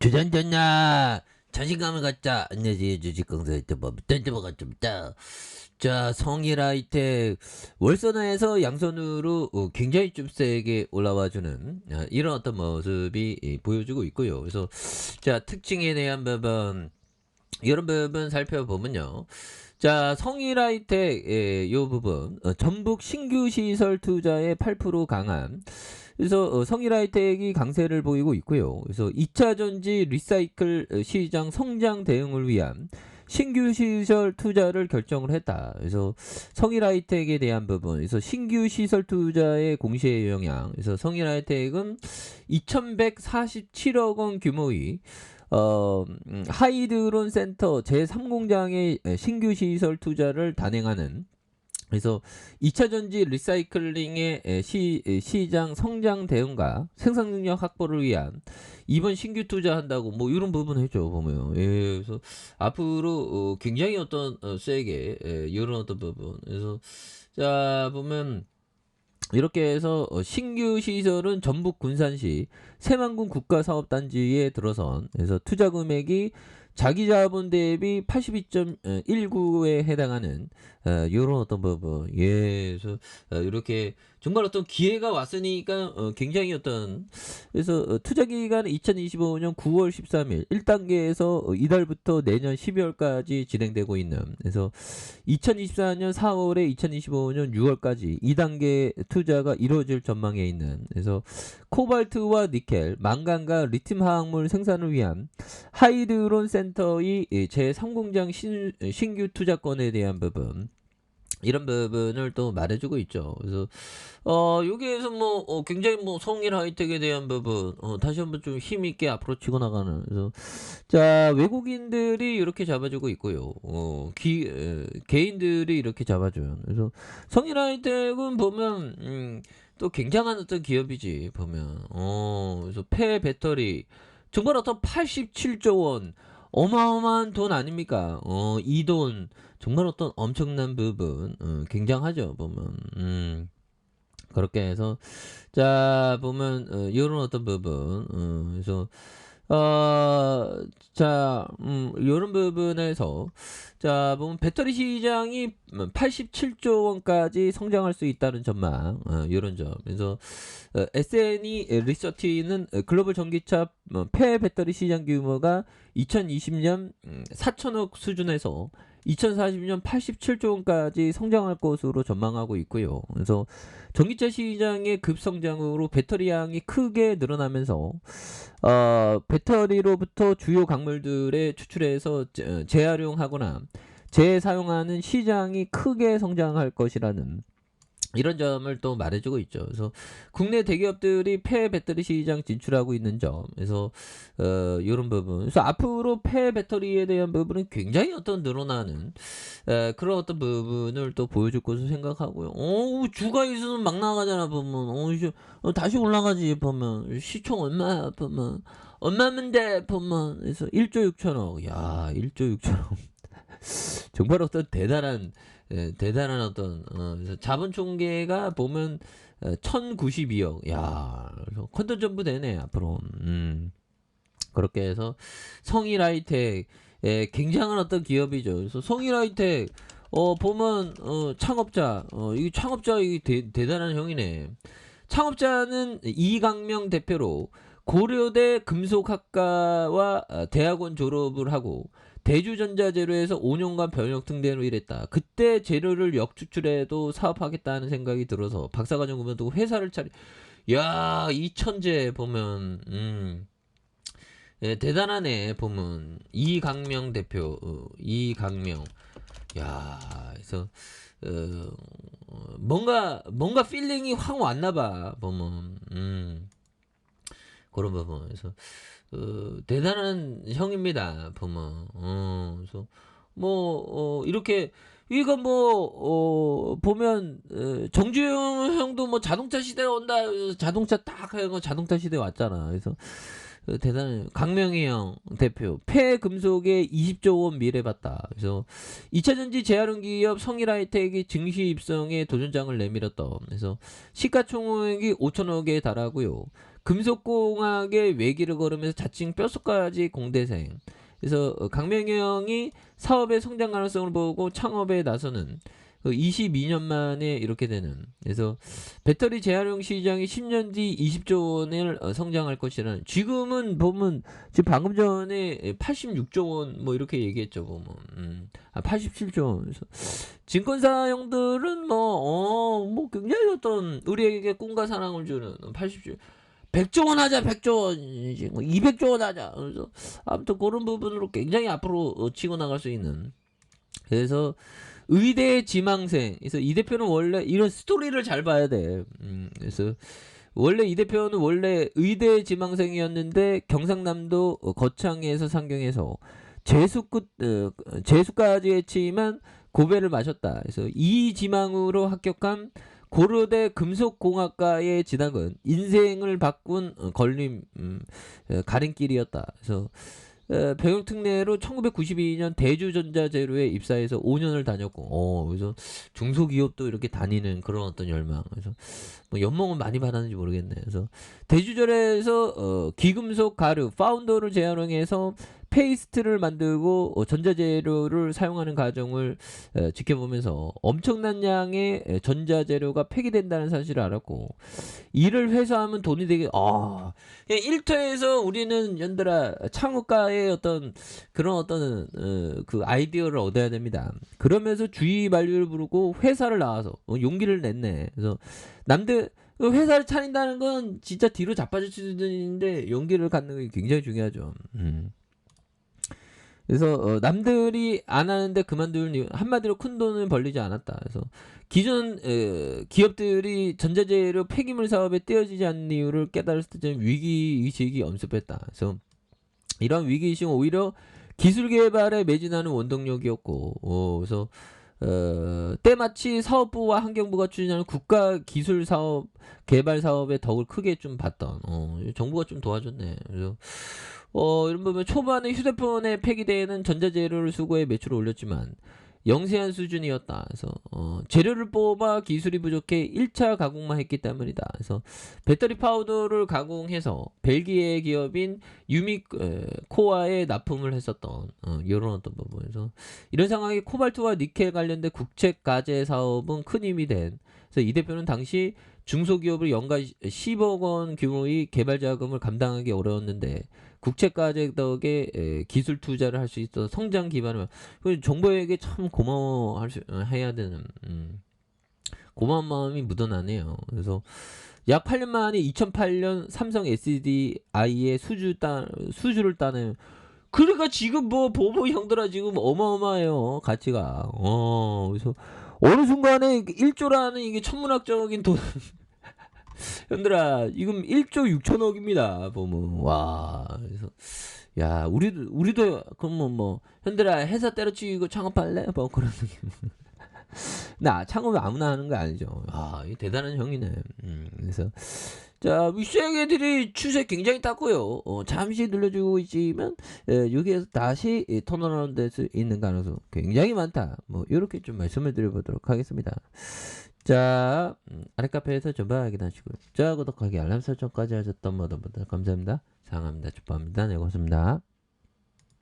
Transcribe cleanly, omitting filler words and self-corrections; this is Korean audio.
주전전나 자신감을 갖자. 안내지 주식강사의 뭐 던져보가 좀 있다. 자, 성일하이텍 월선화에서 양선으로 굉장히 좀 세게 올라와주는 이런 어떤 모습이 보여주고 있고요. 그래서 자, 특징에 대한 부분 이런 부분 살펴보면요. 자, 성일하이텍 요 부분 전북 신규 시설 투자에 8% 강한. 그래서 성일하이텍이 강세를 보이고 있고요. 그래서 2차 전지 리사이클 시장 성장 대응을 위한 신규 시설 투자를 결정을 했다. 그래서 성일하이텍에 대한 부분, 그래서 신규 시설 투자의 공시의 영향, 그래서 성일하이텍은 2,147억 원 규모의 하이드론 센터 제3공장의 신규 시설 투자를 단행하는, 그래서 2차 전지 리사이클링의 시장 성장 대응과 생산 능력 확보를 위한 이번 신규 투자한다고 뭐 이런 부분 했죠 보면. 예, 그래서 앞으로 굉장히 어떤 세게 이런 어떤 부분. 그래서 자 보면 이렇게 해서 신규 시설은 전북 군산시 새만군 국가사업단지에 들어선, 그래서 투자 금액이 자기 자본 대비 82.19에 해당하는 이런 어떤 부분. 예, 그래서 이렇게 정말 어떤 기회가 왔으니까 굉장히 어떤, 그래서 투자 기간은 2025년 9월 13일 1단계에서 이달부터 내년 12월까지 진행되고 있는, 그래서 2024년 4월에 2025년 6월까지 2단계 투자가 이루어질 전망에 있는, 그래서 코발트와 니켈, 망간과 리튬 화학물 생산을 위한 하이드론 센터의 제3공장 신규 투자권에 대한 부분, 이런 부분을 또 말해주고 있죠. 그래서 여기에서 뭐 굉장히 뭐 성일하이텍에 대한 부분 다시 한번 좀 힘있게 앞으로 치고 나가는. 그래서 자, 외국인들이 이렇게 잡아주고 있고요. 개인들이 이렇게 잡아줘요. 그래서 성일하이텍은 보면 또 굉장한 어떤 기업이지 보면. 그래서 폐 배터리 정말 어떤 87조 원 어마어마한 돈 아닙니까? 이 돈 정말 어떤 엄청난 부분 굉장하죠 보면. 그렇게 해서 자 보면 이런 어떤 부분 그래서 자 이런 부분에서 자 보면 배터리 시장이 87조 원까지 성장할 수 있다는 전망, 이런 점. 그래서 SNE 리서치는 글로벌 전기차 폐 배터리 시장 규모가 2020년 4천억 수준에서 2040년 87조 원까지 성장할 것으로 전망하고 있고요. 그래서 전기차 시장의 급성장으로 배터리 양이 크게 늘어나면서 배터리로부터 주요 광물들의 추출해서 재활용하거나 재사용하는 시장이 크게 성장할 것이라는 이런 점을 또 말해주고 있죠. 그래서 국내 대기업들이 폐 배터리 시장 진출하고 있는 점, 그래서 이런 부분. 그래서 앞으로 폐 배터리에 대한 부분은 굉장히 어떤 늘어나는 그런 어떤 부분을 또 보여줄 것으로 생각하고요. 주가 있으면 막 나가잖아 보면. 다시 올라가지 보면. 시총 얼마야 보면. 얼마면 돼 보면. 그래서 1조 6천억. 야, 1조 6천억. 정말 어떤 대단한 어떤 그래서 자본 총계가 보면 1092억. 야, 컨텐츠 전부 되네 앞으로. 그렇게 해서 성일하이텍 굉장한 어떤 기업이죠. 그래서 성일하이텍 보면 창업자 이 창업자 이게 대단한 형이네. 창업자는 이강명 대표로 고려대 금속학과와 대학원 졸업을 하고 대주전자재료에서 5년간 병역 등대로 일했다. 그때 재료를 역추출해도 사업하겠다는 생각이 들어서 박사과정 그만두고 회사를 차리. 야, 이 천재 보면 예, 대단하네 보면. 이강명 대표 이강명. 야, 그래서 뭔가 필링이 확 왔나봐 보면. 그런 부분. 그래서 대단한 형입니다 보면. 그래서 뭐 이렇게 이거 뭐 보면 정주영 형도 뭐 자동차 시대가 온다. 그래서 자동차 딱 하고 자동차 시대 왔잖아. 그래서 대단한 강명희 형 대표 폐금속에 20조 원 미래 봤다. 그래서 2차전지 재활용 기업 성일하이텍이 증시 입성에 도전장을 내밀었던. 그래서 시가총액이 5천억에 달하고요. 금속공학의 외길을 걸으면서 자칭 뼛속까지 공대생. 그래서 강명형이 사업의 성장 가능성을 보고 창업에 나서는 22년 만에 이렇게 되는. 그래서 배터리 재활용 시장이 10년 뒤 20조 원을 성장할 것이라는. 지금은 보면 지금 방금 전에 86조 원 뭐 이렇게 얘기했죠 보면. 87조 원. 그래서 증권사 형들은 뭐 굉장히 어떤 우리에게 꿈과 사랑을 주는 80조 100조 원 하자 100조 원 200조 원 하자. 그래서 아무튼 그런 부분으로 굉장히 앞으로 치고 나갈 수 있는. 그래서 의대 지망생. 그래서 이 대표는 원래 이런 스토리를 잘 봐야 돼. 그래서 원래 이 대표는 원래 의대 지망생이었는데 경상남도 거창에서 상경해서 재수까지 했지만 고배를 마셨다. 그래서 이 지망으로 합격한 고려대 금속공학과의 진학은 인생을 바꾼 가림길이었다. 그래서 병역특례로 1992년 대주전자재료에 입사해서 5년을 다녔고, 그래서 중소기업도 이렇게 다니는 그런 어떤 열망. 그래서 뭐 연봉은 많이 받았는지 모르겠네. 그래서 대주절에서 기금속 가루 파운더를 재활용해서 페이스트를 만들고 전자재료를 사용하는 과정을 지켜보면서 엄청난 양의 전자재료가 폐기된다는 사실을 알았고, 이를 회수하면 돈이 되게 일터에서 우리는 연들아 창업가의 어떤 그런 어떤 그 아이디어를 얻어야 됩니다. 그러면서 주의 만류를 부르고 회사를 나와서 용기를 냈네. 그래서 남들 회사를 차린다는 건 진짜 뒤로 자빠질 수 있는데 용기를 갖는 게 굉장히 중요하죠. 그래서 남들이 안 하는데 그만두는 이유, 한마디로 큰 돈을 벌리지 않았다. 그래서 기존 기업들이 전자재료 폐기물 사업에 떼어지지 않는 이유를 깨달았을 때 위기의식이 엄습했다. 그래서 이런 위기의식은 오히려 기술 개발에 매진하는 원동력이었고, 그래서 때마치 사업부와 환경부가 추진하는 국가 기술 사업 개발 사업에 덕을 크게 좀 봤던, 정부가 좀 도와줬네. 그래서 이런 부분 초반에 휴대폰에 폐기되는 전자재료를 수거해 매출을 올렸지만 영세한 수준이었다. 그래서 재료를 뽑아 기술이 부족해 1차 가공만 했기 때문이다. 그래서 배터리 파우더를 가공해서 벨기에 기업인 유미코아에 납품을 했었던 이런 어떤 부분에서 이런 상황에 코발트와 니켈 관련된 국책 가제 사업은 큰 힘이 된. 그래서 이 대표는 당시 중소기업을 연간 10억 원 규모의 개발 자금을 감당하기 어려웠는데 국책가제 덕에 기술 투자를 할 수 있어 성장 기반을. 정부에게 참 해야 되는 고마운 마음이 묻어나네요. 그래서 약 8년 만에 2008년 삼성 SDI의 수주를 따는. 그러니까 지금 뭐 보보 형들아 지금 어마어마해요 가치가. 그래서 어느 순간에 1조라는 이게 천문학적인 돈. 현들아 지금 1조 6천억입니다 보면. 와. 그래서 야 우리도 그럼 뭐 현들아 회사 때려치고 창업할래? 뭐 그런 느낌. 나 창업을 아무나 하는 거 아니죠. 이 대단한 형이네. 그래서 자 윗세계들이 추세 굉장히 땄고요. 잠시 눌려주고 있지만 여기에서 다시 턴어라운드 될 수 있는 가능성 굉장히 많다. 뭐 이렇게 좀 말씀을 드려보도록 하겠습니다. 자, 아래 카페에서 전방 확인하시고요. 자, 구독하기 알람 설정까지 하셨던 모든 분들 감사합니다. 사랑합니다. 축복합니다. 네, 고맙습니다.